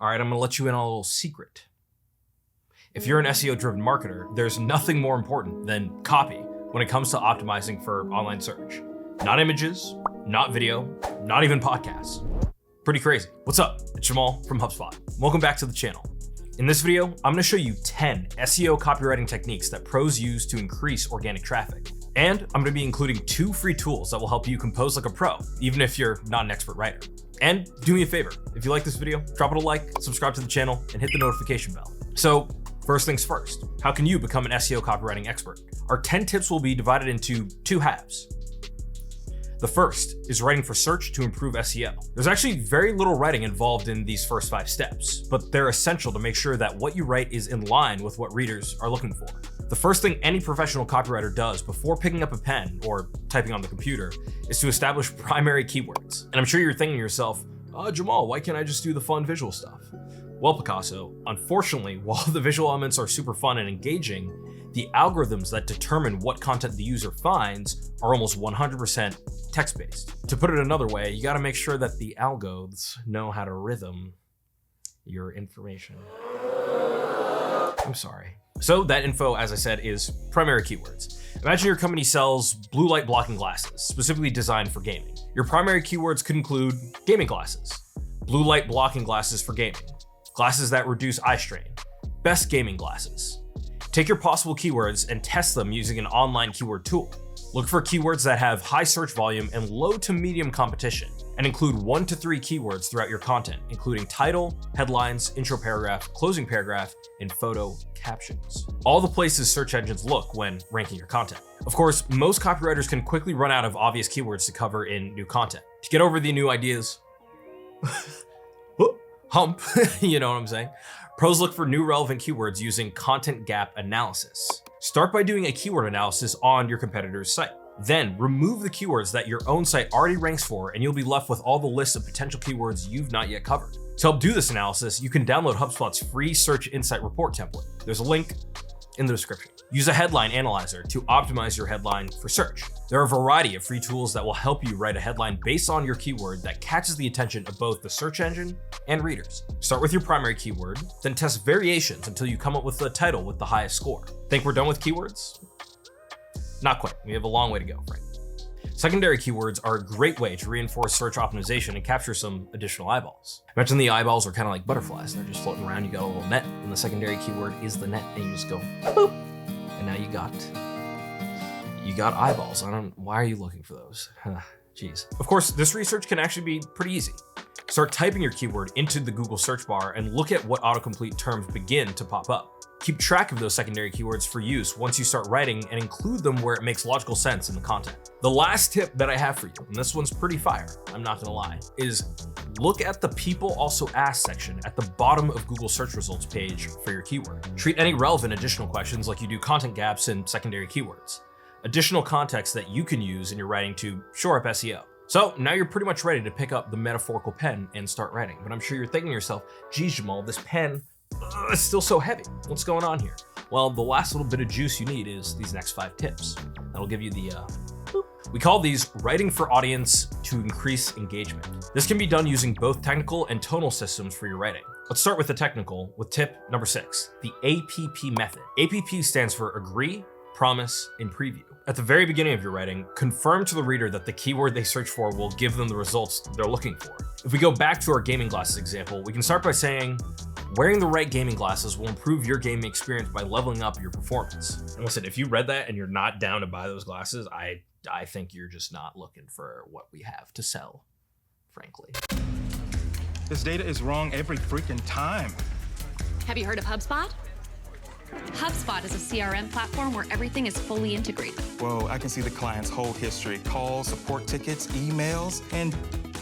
All right, I'm gonna let you in on a little secret. If you're an SEO-driven marketer, there's nothing more important than copy when it comes to optimizing for online search. Not images, not video, not even podcasts. Pretty crazy. What's up? It's Jamal from HubSpot. Welcome back to the channel. In this video, I'm gonna show you 10 SEO copywriting techniques that pros use to increase organic traffic. And I'm gonna be including 2 free tools that will help you compose like a pro, even if you're not an expert writer. And do me a favor, if you like this video, drop it a like, subscribe to the channel, and hit the notification bell. So, first things first, how can you become an SEO copywriting expert? Our 10 tips will be divided into 2 halves. The first is writing for search to improve SEO. There's actually very little writing involved in these first 5 steps, but they're essential to make sure that what you write is in line with what readers are looking for. The first thing any professional copywriter does before picking up a pen or typing on the computer is to establish primary keywords. And I'm sure you're thinking to yourself, Jamal, why can't I just do the fun visual stuff? Well, Picasso, unfortunately, while the visual elements are super fun and engaging, the algorithms that determine what content the user finds are almost 100% text-based. To put it another way, you gotta make sure that the algos know how to rhythm your information. I'm sorry. So that info, as I said, is primary keywords. Imagine your company sells blue light blocking glasses, specifically designed for gaming. Your primary keywords could include gaming glasses, blue light blocking glasses for gaming, glasses that reduce eye strain, best gaming glasses. Take your possible keywords and test them using an online keyword tool. Look for keywords that have high search volume and low to medium competition, and include 1 to 3 keywords throughout your content, including title, headlines, intro paragraph, closing paragraph, and photo captions. All the places search engines look when ranking your content. Of course, most copywriters can quickly run out of obvious keywords to cover in new content. To get over the new ideas, hump, you know what I'm saying? Pros look for new relevant keywords using content gap analysis. Start by doing a keyword analysis on your competitor's site. Then remove the keywords that your own site already ranks for, and you'll be left with all the lists of potential keywords you've not yet covered. To help do this analysis, you can download HubSpot's free Search Insight Report template. There's a link in the description. Use a headline analyzer to optimize your headline for search. There are a variety of free tools that will help you write a headline based on your keyword that catches the attention of both the search engine and readers. Start with your primary keyword, then test variations until you come up with the title with the highest score. Think we're done with keywords? Not quite. We have a long way to go, right? Secondary keywords are a great way to reinforce search optimization and capture some additional eyeballs. Imagine the eyeballs are kind of like butterflies. They're just floating around. You got a little net, and the secondary keyword is the net, and you just go boop, and now you got eyeballs. Why are you looking for those? Jeez. Of course, this research can actually be pretty easy. Start typing your keyword into the Google search bar and look at what autocomplete terms begin to pop up. Keep track of those secondary keywords for use once you start writing and include them where it makes logical sense in the content. The last tip that I have for you, and this one's pretty fire, I'm not gonna lie, is look at the people also asked section at the bottom of Google search results page for your keyword. Treat any relevant additional questions like you do content gaps and secondary keywords. Additional context that you can use in your writing to shore up SEO. So now you're pretty much ready to pick up the metaphorical pen and start writing. But I'm sure you're thinking to yourself, geez, Jamal, this pen, it's still so heavy. What's going on here? Well, the last little bit of juice you need is these next 5 tips. That'll give you the, we call these writing for audience to increase engagement. This can be done using both technical and tonal systems for your writing. Let's start with the technical with tip number 6, the APP method. APP stands for agree, promise, and preview. At the very beginning of your writing, confirm to the reader that the keyword they search for will give them the results they're looking for. If we go back to our gaming glasses example, we can start by saying, wearing the right gaming glasses will improve your gaming experience by leveling up your performance. And listen, if you read that and you're not down to buy those glasses, I think you're just not looking for what we have to sell, frankly. This data is wrong every freaking time. Have you heard of HubSpot? HubSpot is a CRM platform where everything is fully integrated. Whoa, I can see the client's whole history, calls, support tickets, emails, and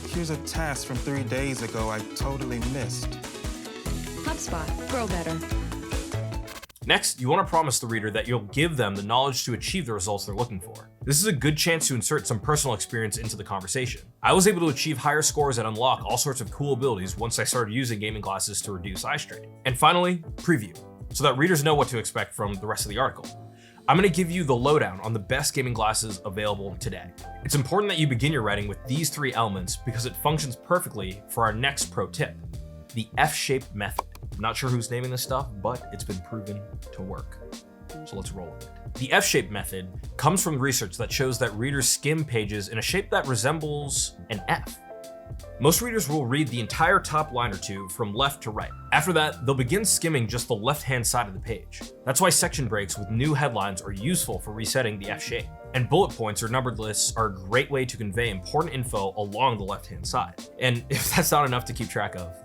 here's a task from 3 days ago I totally missed. HubSpot, grow better. Next, you want to promise the reader that you'll give them the knowledge to achieve the results they're looking for. This is a good chance to insert some personal experience into the conversation. I was able to achieve higher scores and unlock all sorts of cool abilities once I started using gaming glasses to reduce eye strain. And finally, preview, so that readers know what to expect from the rest of the article. I'm going to give you the lowdown on the best gaming glasses available today. It's important that you begin your writing with these 3 elements because it functions perfectly for our next pro tip. the F-shaped method. I'm not sure who's naming this stuff, but it's been proven to work. So let's roll with it. The F-shaped method comes from research that shows that readers skim pages in a shape that resembles an F. Most readers will read the entire top line or two from left to right. After that, they'll begin skimming just the left-hand side of the page. That's why section breaks with new headlines are useful for resetting the F shape. And bullet points or numbered lists are a great way to convey important info along the left-hand side. And if that's not enough to keep track of,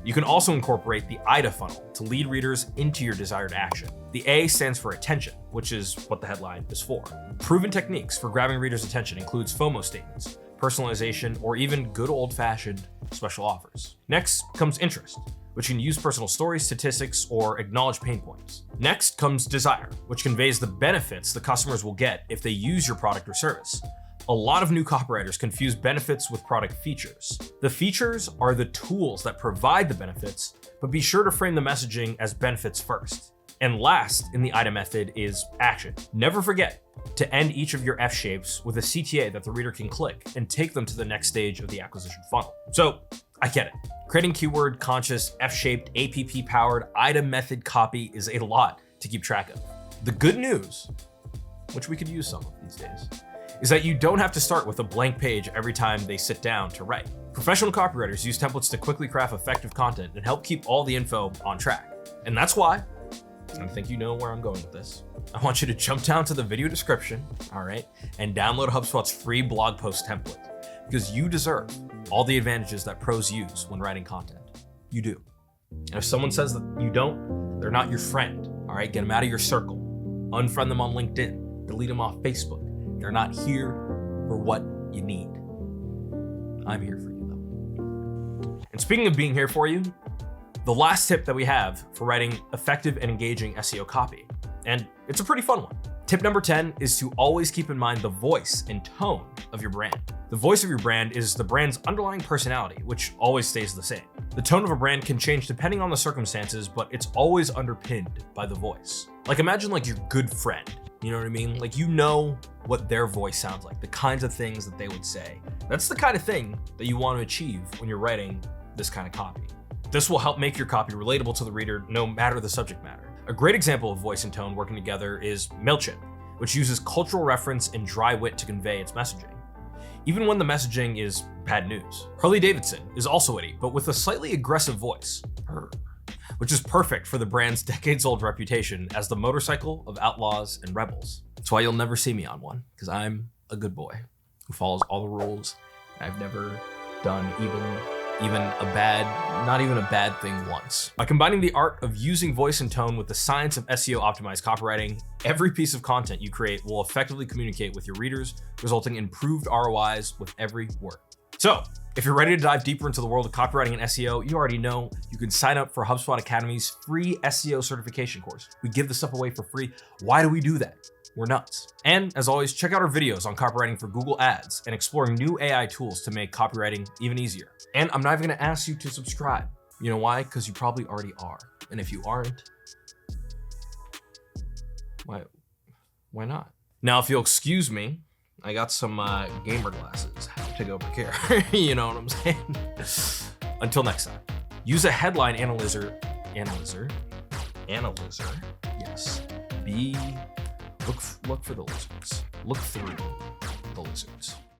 you can also incorporate the AIDA funnel to lead readers into your desired action. The A stands for attention, which is what the headline is for. Proven techniques for grabbing readers' attention includes FOMO statements, personalization, or even good old-fashioned special offers. Next comes interest, which can use personal stories, statistics, or acknowledge pain points. Next comes desire, which conveys the benefits the customers will get if they use your product or service. A lot of new copywriters confuse benefits with product features. The features are the tools that provide the benefits, but be sure to frame the messaging as benefits first. And last in the AIDA method is action. Never forget to end each of your F shapes with a CTA that the reader can click and take them to the next stage of the acquisition funnel. So I get it. Creating keyword conscious, F-shaped, APP powered AIDA method copy is a lot to keep track of. The good news, which we could use some of these days, is that you don't have to start with a blank page every time they sit down to write. Professional copywriters use templates to quickly craft effective content and help keep all the info on track. And that's why, and I think you know where I'm going with this, I want you to jump down to the video description, all right, and download HubSpot's free blog post template, because you deserve all the advantages that pros use when writing content. You do. And if someone says that you don't, they're not your friend, all right? Get them out of your circle. Unfriend them on LinkedIn. Delete them off Facebook. They're not here for what you need. I'm here for you, though. And speaking of being here for you, the last tip that we have for writing effective and engaging SEO copy, and it's a pretty fun one. Tip number 10 is to always keep in mind the voice and tone of your brand. The voice of your brand is the brand's underlying personality, which always stays the same. The tone of a brand can change depending on the circumstances, but it's always underpinned by the voice. Like imagine like your good friend, you know what I mean? Like you know what their voice sounds like, the kinds of things that they would say. That's the kind of thing that you want to achieve when you're writing this kind of copy. This will help make your copy relatable to the reader no matter the subject matter. A great example of voice and tone working together is MailChimp, which uses cultural reference and dry wit to convey its messaging, even when the messaging is bad news. Harley-Davidson is also witty, but with a slightly aggressive voice, which is perfect for the brand's decades-old reputation as the motorcycle of outlaws and rebels. That's why you'll never see me on one, because I'm a good boy who follows all the rules. I've never done not even a bad thing once. By combining the art of using voice and tone with the science of SEO optimized copywriting, every piece of content you create will effectively communicate with your readers, resulting in improved ROIs with every word. So, if you're ready to dive deeper into the world of copywriting and SEO, you already know you can sign up for HubSpot Academy's free SEO certification course. We give this stuff away for free. Why do we do that? We're nuts. And as always, check out our videos on copywriting for Google Ads and exploring new AI tools to make copywriting even easier. And I'm not even gonna ask you to subscribe. You know why? Because you probably already are. And if you aren't, why not? Now, if you'll excuse me, I got some gamer glasses to go procure. You know what I'm saying? Until next time, use a headline analyzer. Yes. Look for the lizards. Look through the lizards.